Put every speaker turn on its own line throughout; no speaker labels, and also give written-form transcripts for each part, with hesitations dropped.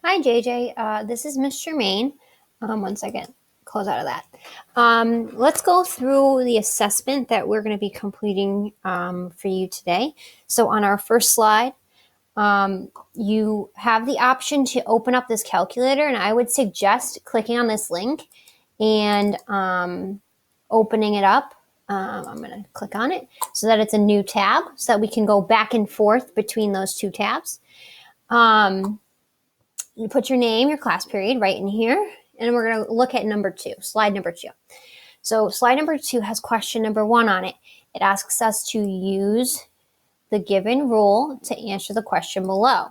Hi, JJ. This is Miss Germain. One second, close out of that. Let's go through the assessment that we're going to be completing for you today. So on our first slide, you have the option to open up this calculator, and I would suggest clicking on this link and opening it up. I'm going to click on it so that it's a new tab so that we can go back and forth between those two tabs. You put your name, your class period right in here, and we're going to look at slide number 2. So slide number 2 has question number 1 on it. It asks us to use the given rule to answer the question below.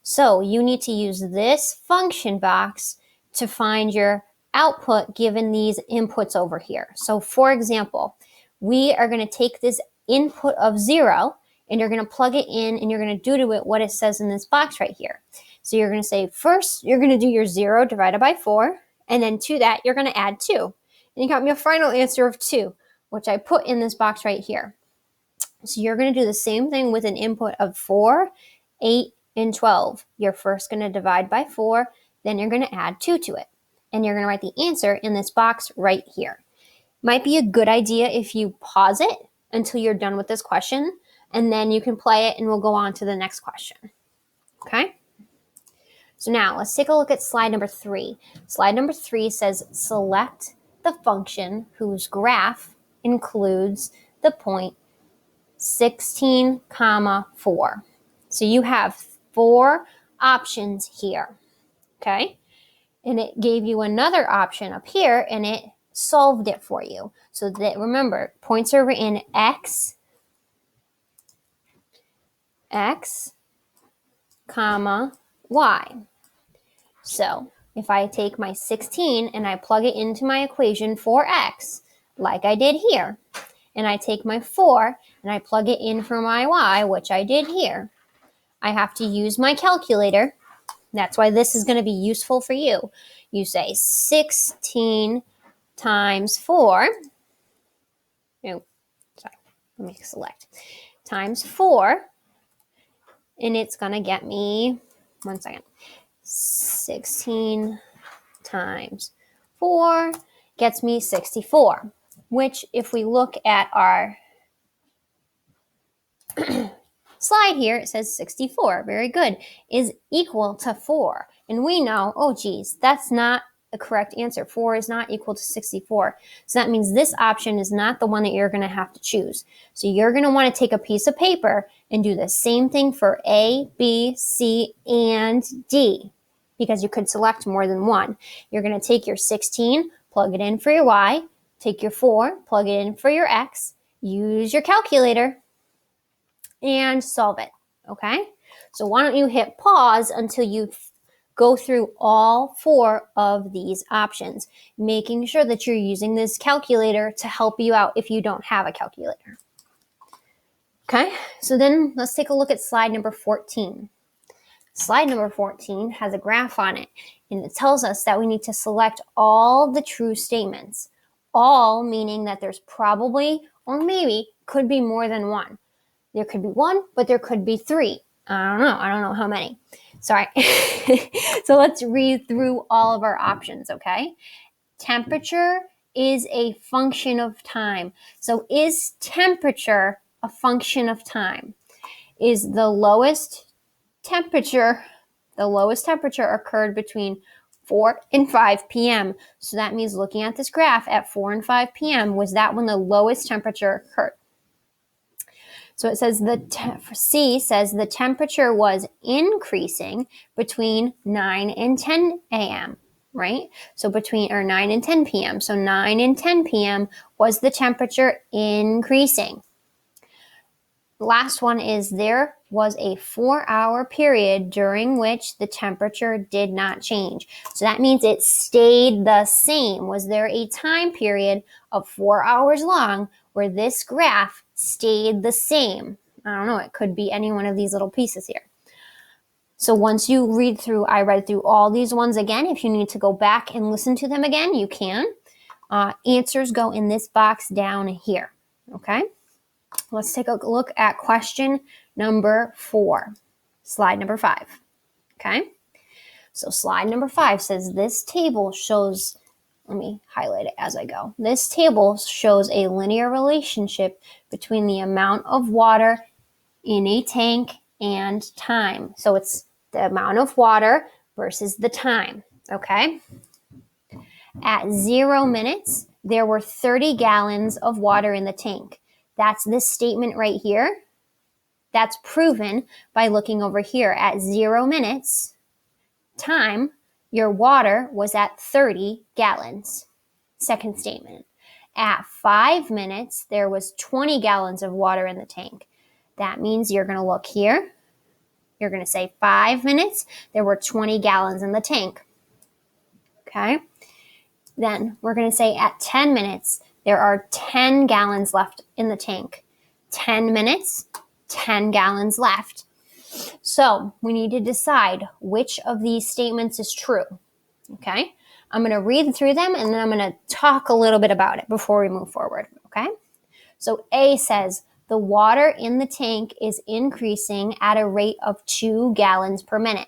So you need to use this function box to find your output given these inputs over here. So for example, we are going to take this input of 0 and you're going to plug it in and you're going to do to it what it says in this box right here. So you're going to say first, you're going to do your 0 divided by 4, and then to that, you're going to add 2. And you got me a final answer of 2, which I put in this box right here. So you're going to do the same thing with an input of 4, 8, and 12. You're first going to divide by 4, then you're going to add 2 to it. And you're going to write the answer in this box right here. Might be a good idea if you pause it until you're done with this question, and then you can play it and we'll go on to the next question. Okay? So now let's take a look at slide number 3. Slide number 3 says select the function whose graph includes the point 16, 4. So you have 4 options here, okay? And it gave you another option up here and it solved it for you. So that, remember, points are written x, comma, y. So if I take my 16 and I plug it into my equation for x, like I did here, and I take my 4 and I plug it in for my y, which I did here, I have to use my calculator. That's why this is going to be useful for you. You say 16 times 4, let me select, times 4, and it's going to get me, 16 times 4 gets me 64, which if we look at our slide here, it says 64, very good, is equal to 4. And we know, oh geez, that's not the correct answer. 4 is not equal to 64. So that means this option is not the one that you're going to have to choose. So you're going to want to take a piece of paper and do the same thing for A, B, C, and D, because you could select more than one. You're going to take your 16, plug it in for your Y, take your 4, plug it in for your X, use your calculator, and solve it, okay? So why don't you hit pause until you go through all 4 of these options, making sure that you're using this calculator to help you out if you don't have a calculator. Okay, so then let's take a look at slide number 14. Slide number 14 has a graph on it, and it tells us that we need to select all the true statements. All meaning that there's probably or maybe could be more than one. There could be 1, but there could be 3. I don't know how many. Sorry. So let's read through all of our options, okay? Temperature is a function of time. So is temperature a function of time? Is the lowest temperature occurred between 4 and 5 p.m. So that means looking at this graph at 4 and 5 p.m. was that when the lowest temperature occurred? So it says C says the temperature was increasing between 9 and 10 a.m., right? So 9 and 10 p.m. So 9 and 10 p.m. was the temperature increasing. The last one is there was a 4-hour period during which the temperature did not change. So that means it stayed the same. Was there a time period of 4 hours long where this graph stayed the same? I don't know. It could be any one of these little pieces here. So once you I read through all these ones again. If you need to go back and listen to them again, you can. Answers go in this box down here. Okay? Let's take a look at question number 4, slide number 5. Okay? So slide number 5 says this table shows, let me highlight it as I go. This table shows a linear relationship between the amount of water in a tank and time. So it's the amount of water versus the time, okay? At 0 minutes, there were 30 gallons of water in the tank. That's this statement right here. That's proven by looking over here. At 0 minutes, time, your water was at 30 gallons. Second statement. At 5 minutes, there was 20 gallons of water in the tank. That means you're going to look here. You're going to say 5 minutes, there were 20 gallons in the tank. Okay? Then we're going to say at 10 minutes, there are 10 gallons left in the tank. 10 minutes, 10 gallons left. So we need to decide which of these statements is true. Okay? I'm going to read through them and then I'm going to talk a little bit about it before we move forward. Okay? So A says, the water in the tank is increasing at a rate of 2 gallons per minute.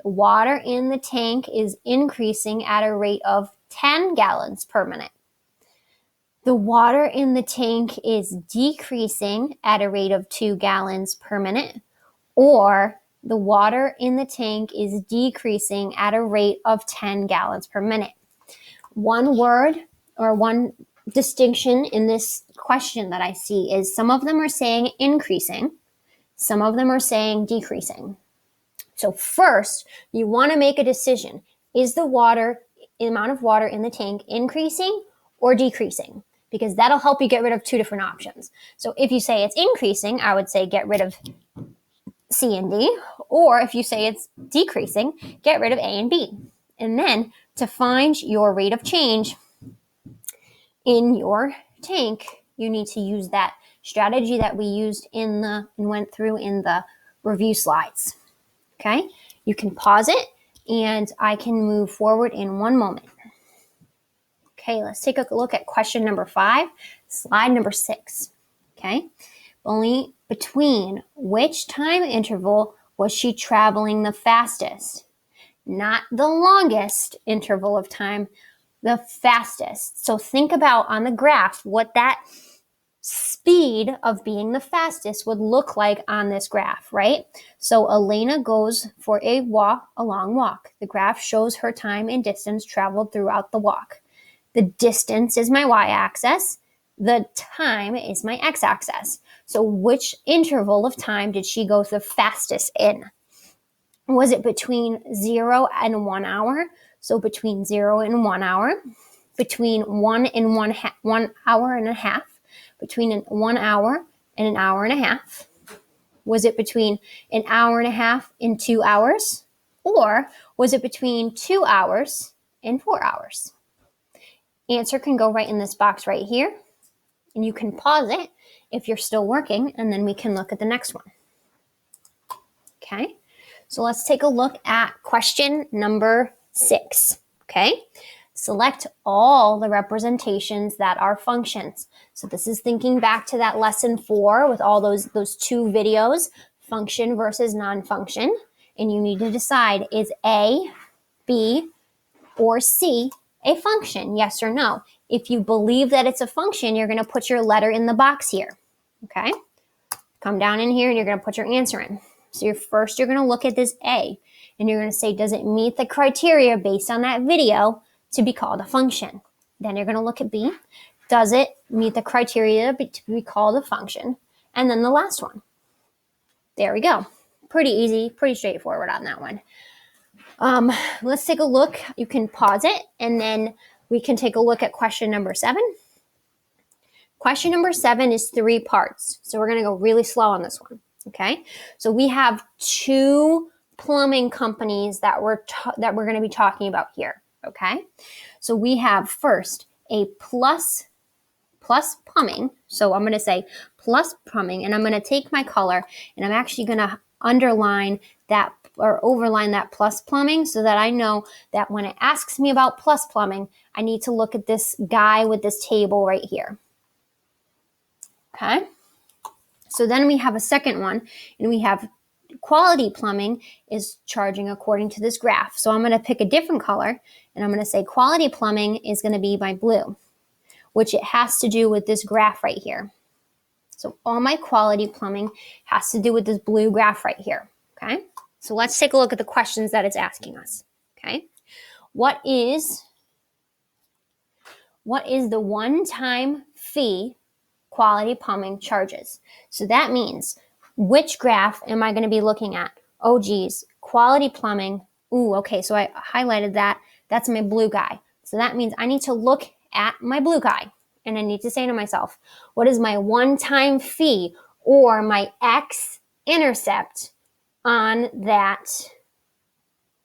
The water in the tank is increasing at a rate of 10 gallons per minute. The water in the tank is decreasing at a rate of 2 gallons per minute, or the water in the tank is decreasing at a rate of 10 gallons per minute. One word or one distinction in this question that I see is some of them are saying increasing, some of them are saying decreasing. So first, you want to make a decision. Is the amount of water in the tank increasing or decreasing? Because that'll help you get rid of two different options. So if you say it's increasing, I would say get rid of C and D. Or if you say it's decreasing, get rid of A and B. And then to find your rate of change in your tank, you need to use that strategy that we used and went through in the review slides. Okay, you can pause it and I can move forward in one moment. Okay, let's take a look at question number 5, slide number 6. Okay, only between which time interval was she traveling the fastest? Not the longest interval of time, the fastest. So think about on the graph what that speed of being the fastest would look like on this graph, right? So Elena goes for a long walk. The graph shows her time and distance traveled throughout the walk. The distance is my y-axis. The time is my x-axis. So which interval of time did she go the fastest in? Was it between 0 and 1 hour? So between 0 and 1 hour, between 1 and 1 hour and a half, between 1 hour and an hour and a half? Was it between an hour and a half and 2 hours? Or was it between 2 hours and 4 hours? Answer can go right in this box right here. And you can pause it if you're still working, and then we can look at the next one. Okay, so let's take a look at question number 6. Okay, select all the representations that are functions. So this is thinking back to that lesson 4 with all those 2 videos, function versus non-function. And you need to decide, is A, B, or C a function? Yes or no. If you believe that it's a function, you're going to put your letter in the box here. Okay? Come down in here and you're going to put your answer in. So you're going to look at this A and you're going to say, does it meet the criteria based on that video to be called a function? Then you're going to look at B. Does it meet the criteria to be called a function? And then the last one. There we go. Pretty easy, pretty straightforward on that one. Let's take a look. You can pause it and then we can take a look at question number 7. Question number 7 is 3 parts. So we're going to go really slow on this one. Okay. So we have 2 plumbing companies that we're going to be talking about here. Okay. So we have first a plus plumbing. So I'm going to say plus plumbing and I'm going to take my color and I'm actually going to underline that or overline that plus plumbing so that I know that when it asks me about plus plumbing, I need to look at this guy with this table right here. Okay. So then we have a second one and we have quality plumbing is charging according to this graph. So I'm going to pick a different color, and I'm going to say quality plumbing is going to be my blue, which it has to do with this graph right here. So all my quality plumbing has to do with this blue graph right here, okay? So let's take a look at the questions that it's asking us, okay? What is the one-time fee quality plumbing charges? So that means, which graph am I going to be looking at? Oh, geez, quality plumbing. Ooh, okay, so I highlighted that. That's my blue guy. So that means I need to look at my blue guy, and I need to say to myself, what is my one-time fee or my x-intercept on that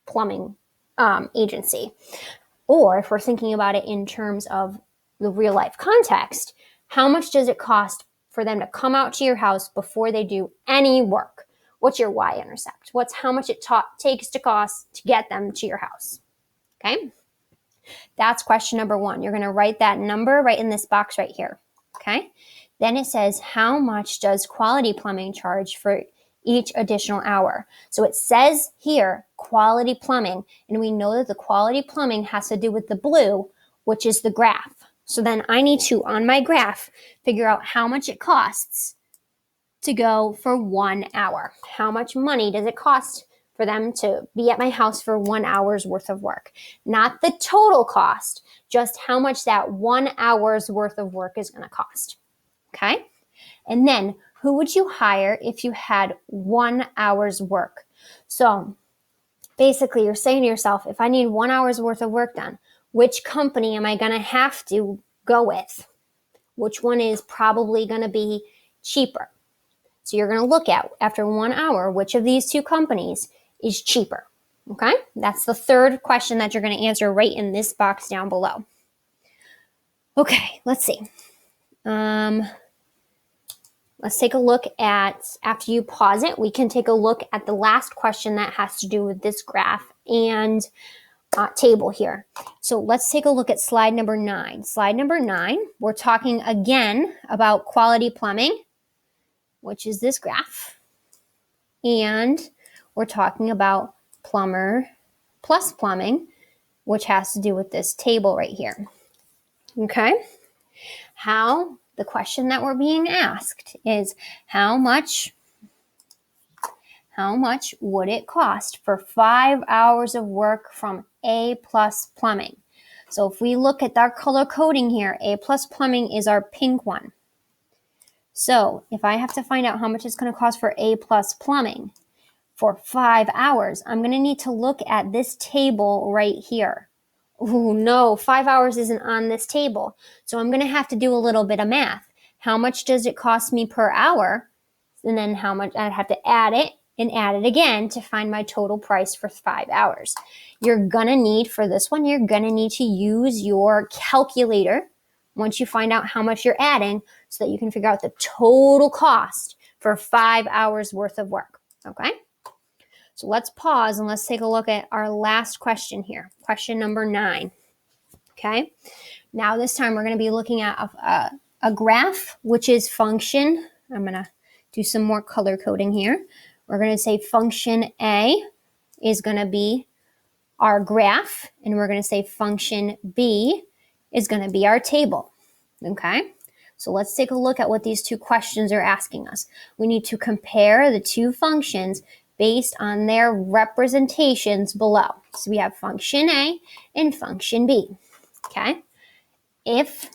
plumbing agency? Or if we're thinking about it in terms of the real life context, how much does it cost for them to come out to your house before they do any work? What's your y-intercept? What's how much it takes to cost to get them to your house? Okay, that's question number 1. You're going to write that number right in this box right here. Okay, then it says, how much does quality plumbing charge for each additional hour? So it says here, quality plumbing, and we know that the quality plumbing has to do with the blue, which is the graph. So then I need to, on my graph, figure out how much it costs to go for 1 hour. How much money does it cost for them to be at my house for 1 hour's worth of work? Not the total cost, just how much that 1 hour's worth of work is going to cost. Okay? And then, who would you hire if you had 1 hour's work? So basically, you're saying to yourself, if I need 1 hour's worth of work done, which company am I going to have to go with? Which one is probably going to be cheaper? So you're going to look at, after 1 hour, which of these two companies is cheaper. Okay? That's the third question that you're going to answer right in this box down below. Okay, let's see. Let's take a look at, after you pause it, we can take a look at the last question that has to do with this graph and table here. So let's take a look at slide number 9. Slide number 9, we're talking again about quality plumbing, which is this graph. And we're talking about plumber plus plumbing, which has to do with this table right here. Okay? The question that we're being asked is, how much would it cost for 5 hours of work from A plus plumbing? So if we look at our color coding here, A plus plumbing is our pink one. So if I have to find out how much it's going to cost for A plus plumbing for 5 hours, I'm going to need to look at this table right here. Oh no, 5 hours isn't on this table. So I'm going to have to do a little bit of math. How much does it cost me per hour? And then how much I'd have to add it and add it again to find my total price for 5 hours. You're going to need, for this one, you're going to need to use your calculator once you find out how much you're adding so that you can figure out the total cost for 5 hours worth of work. Okay? So let's pause and let's take a look at our last question here. Question number 9. Okay? Now this time we're going to be looking at a graph, which is function. I'm going to do some more color coding here. We're going to say function A is going to be our graph, and we're going to say function B is going to be our table. Okay? So let's take a look at what these two questions are asking us. We need to compare the two functions based on their representations below. So we have function A and function B. Okay? If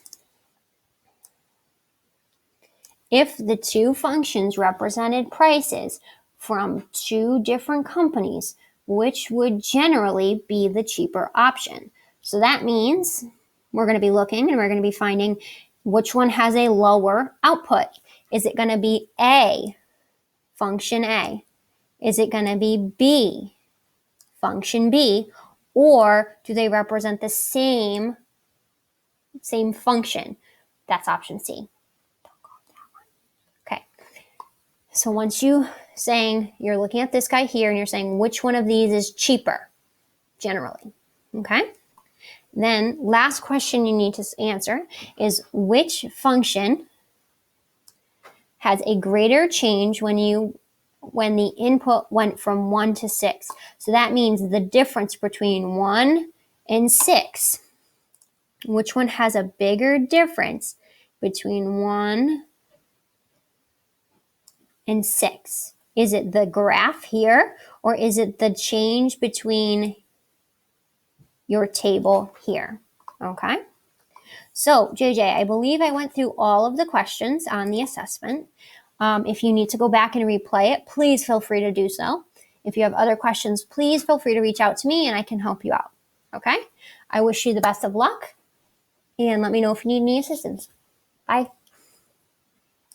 the two functions represented prices from two different companies, which would generally be the cheaper option? So that means we're going to be looking and we're going to be finding which one has a lower output. Is it going to be A, function A? Is it going to be B, function B? Or do they represent the same function? That's option C. Okay. So once you're looking at this guy here and you're saying which one of these is cheaper, generally. Okay? Then last question you need to answer is, which function has a greater change when you when the input went from 1 to 6. So that means the difference between 1 and 6. Which one has a bigger difference between 1 and 6? Is it the graph here, or is it the change between your table here? Okay. So, JJ, I believe I went through all of the questions on the assessment. If you need to go back and replay it, please feel free to do so. If you have other questions, please feel free to reach out to me and I can help you out. Okay? I wish you the best of luck and let me know if you need any assistance. Bye.